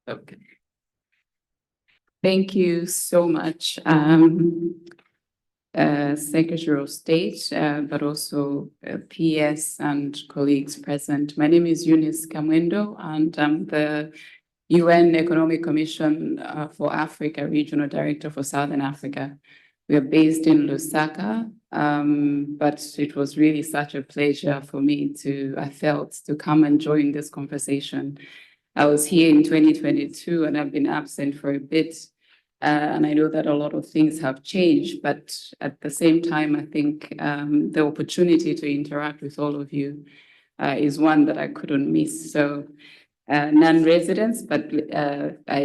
Okay. Thank you so much, Secretary of State, but also PS and colleagues present. My name is Eunice Kamwendo, and I'm the UN Economic Commission for Africa Regional Director for Southern Africa. We are based in Lusaka, but it was really such a pleasure for me I felt to come and join this conversation. I was here in 2022 and I've been absent for a bit. And I know that a lot of things have changed, but at the same time, I think the opportunity to interact with all of you is one that I couldn't miss. So non-residents, but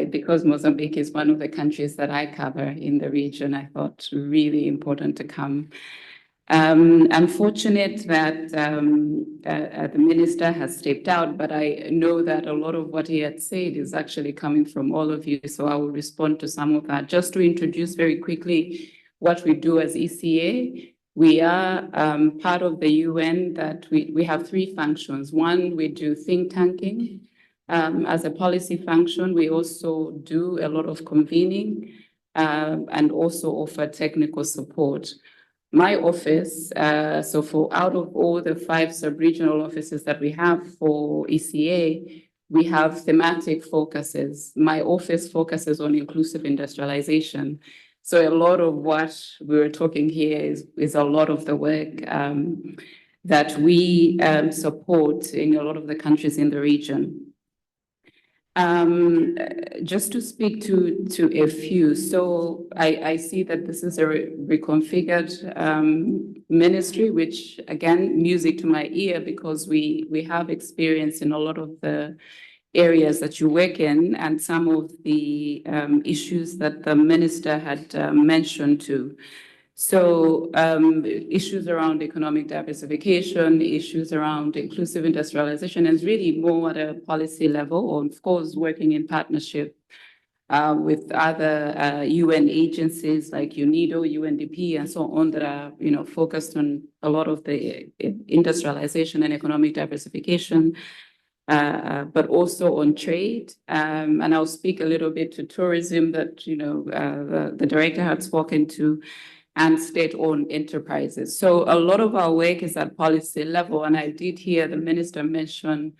because Mozambique is one of the countries that I cover in the region, I thought really important to come. I'm fortunate that the minister has stepped out, but I know that a lot of what he had said is actually coming from all of you, so I will respond to some of that. Just to introduce very quickly what we do as ECA, we are part of the UN that we have three functions. One, we do think tanking as a policy function. We also do a lot of convening and also offer technical support. My office, so out of all the 5 sub-regional offices that we have for ECA, we have thematic focuses. My office focuses on inclusive industrialization. So a lot of what we were talking here is a lot of the work that we support in a lot of the countries in the region. Just to speak to a few, so I see that this is a reconfigured ministry, which again, music to my ear, because we have experience in a lot of the areas that you work in and some of the issues that the minister had mentioned too. So issues around economic diversification, issues around inclusive industrialization, and really more at a policy level, or of course, working in partnership with other UN agencies like UNIDO, UNDP, and so on that are focused on a lot of the industrialization and economic diversification, but also on trade. And I'll speak a little bit to tourism that the director had spoken to, and state-owned enterprises. So a lot of our work is at policy level, and I did hear the minister mention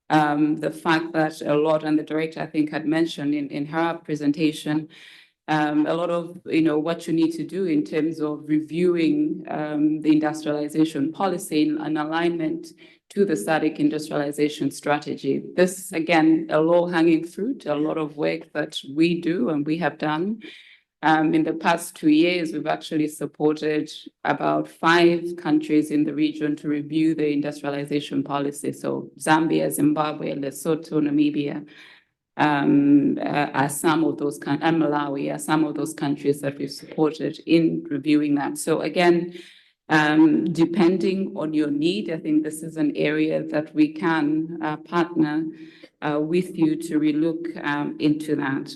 the fact that a lot, and the director I think had mentioned in her presentation, a lot of what you need to do in terms of reviewing the industrialization policy in alignment to the SADC industrialization strategy. This, again, a low-hanging fruit, a lot of work that we do and we have done. In the past 2 years, we've actually supported about 5 countries in the region to review the industrialization policy. So Zambia, Zimbabwe, Lesotho, Namibia are some of those, and Malawi are some of those countries that we've supported in reviewing that. So again, depending on your need, I think this is an area that we can partner with you to relook into that.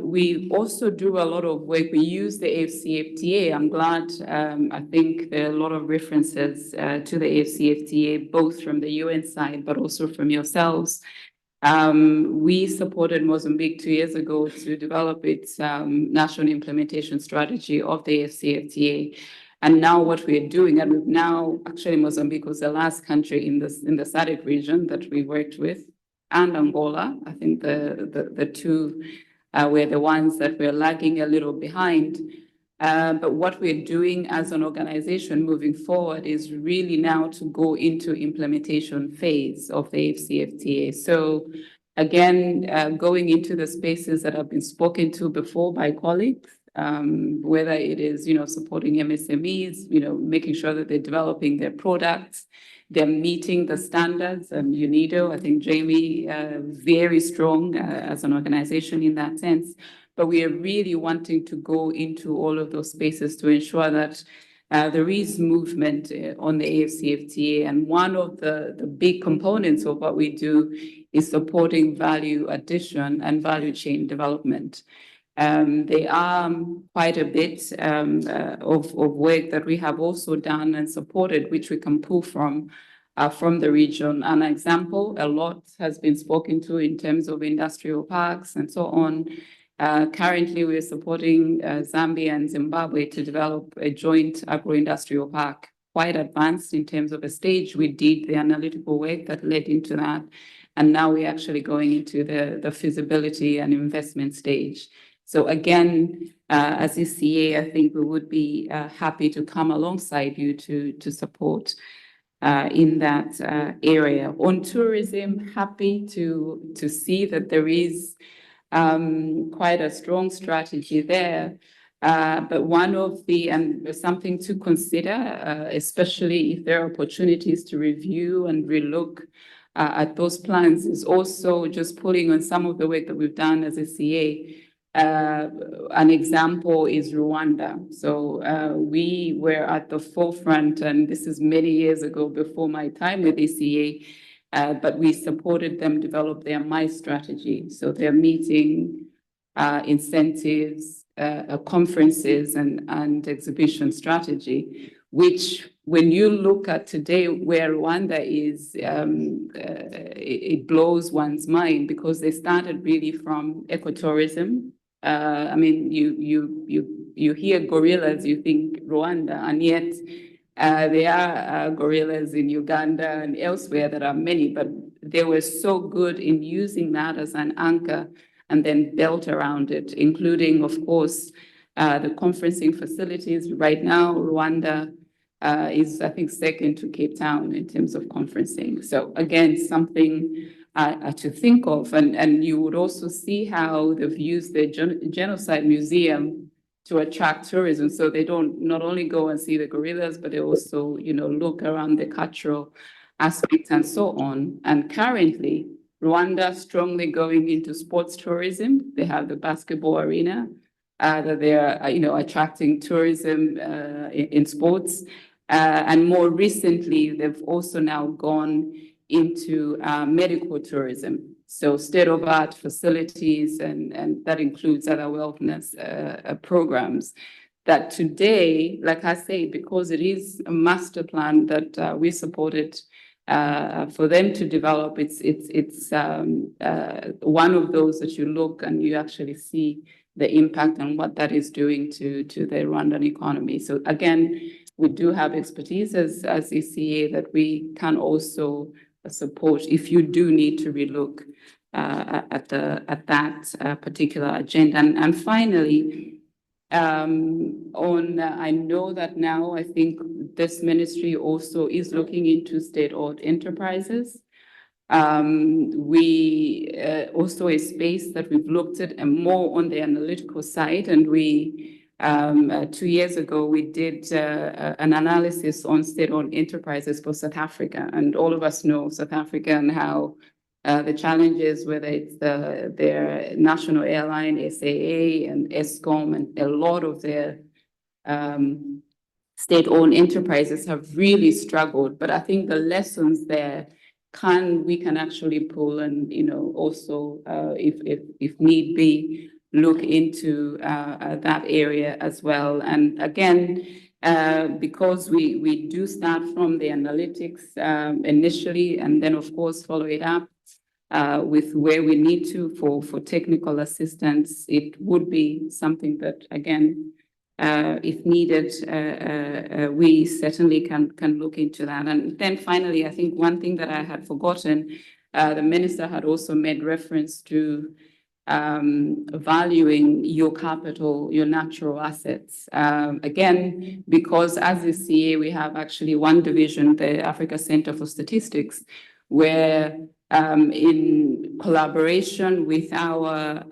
We also do a lot of work. We use the AfCFTA. I'm glad, I think there are a lot of references to the AfCFTA, both from the UN side, but also from yourselves. We supported Mozambique 2 years ago to develop its national implementation strategy of the AfCFTA. And now what we're doing, and we've now, actually Mozambique was the last country in the SADC region that we worked with, and Angola. I think the two were the ones that were lagging a little behind. But what we're doing as an organization moving forward is really now to go into implementation phase of the AfCFTA. So again, going into the spaces that have been spoken to before by colleagues, whether it is, supporting MSMEs, making sure that they're developing their products, they're meeting the standards, and UNIDO, I think Jamie, very strong as an organization in that sense. But we are really wanting to go into all of those spaces to ensure that there is movement on the AfCFTA. And one of the big components of what we do is supporting value addition and value chain development. There are quite a bit of work that we have also done and supported, which we can pull from from the region. An example, a lot has been spoken to in terms of industrial parks and so on. Currently, we're supporting Zambia and Zimbabwe to develop a joint agro-industrial park, quite advanced in terms of a stage. We did the analytical work that led into that, and now we're actually going into the feasibility and investment stage. So again, as ECA, I think we would be happy to come alongside you to support in that area. On tourism, happy to see that there is quite a strong strategy there. But one of the, and something to consider, especially if there are opportunities to review and relook at those plans, is also just pulling on some of the work that we've done as a CA. An example is Rwanda. So we were at the forefront, and this is many years ago before my time with ECA, but we supported them develop their MICE strategy. So they're meeting incentives, conferences and exhibition strategy, which when you look at today where Rwanda is, it blows one's mind because they started really from ecotourism. I mean, you hear gorillas, you think Rwanda, and yet there are gorillas in Uganda and elsewhere that are many, but they were so good in using that as an anchor and then built around it, including, of course, the conferencing facilities. Right now, Rwanda is, I think, second to Cape Town in terms of conferencing. So again, something to think of. And you would also see how they've used the Genocide Museum to attract tourism. So they don't not only go and see the gorillas, but they also, look around the cultural aspects and so on. And currently, Rwanda strongly going into sports tourism. They have the basketball arena that they are, attracting tourism in sports. And more recently, they've also now gone into medical tourism. So state-of-art facilities, and that includes other wellness programs that today, like I say, because it is a master plan that we supported for them to develop, it's one of those that you look and you actually see the impact and what that is doing to the Rwandan economy. So again, we do have expertise as ECA that we can also support if you do need to relook at that particular agenda. And finally, I know that now I think this ministry also is looking into state-owned enterprises. We also a space that we've looked at and more on the analytical side, and we 2 years ago we did an analysis on state-owned enterprises for South Africa, and all of us know South Africa and how the challenges, whether it's their national airline, SAA and Eskom, and a lot of their state-owned enterprises have really struggled. But I think the lessons there we can actually pull and also if need be look into that area as well. And again, because we do start from the analytics initially, and then of course follow it up with where we need to for technical assistance, it would be something that again, if needed, we certainly can look into that. And then finally, I think one thing that I had forgotten, the minister had also made reference to valuing your capital, your natural assets. Again, because as a CA, we have actually one division, the Africa Center for Statistics, where in collaboration with our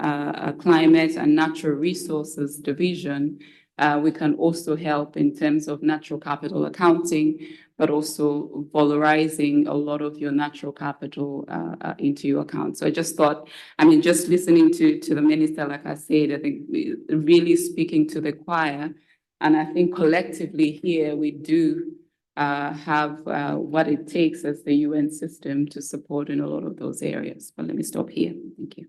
climate and natural resources division, we can also help in terms of natural capital accounting, but also valorizing a lot of your natural capital into your account. So I just thought, just listening to the minister, like I said, I think really speaking to the choir, and I think collectively here we do have what it takes as the UN system to support in a lot of those areas. But let me stop here. Thank you.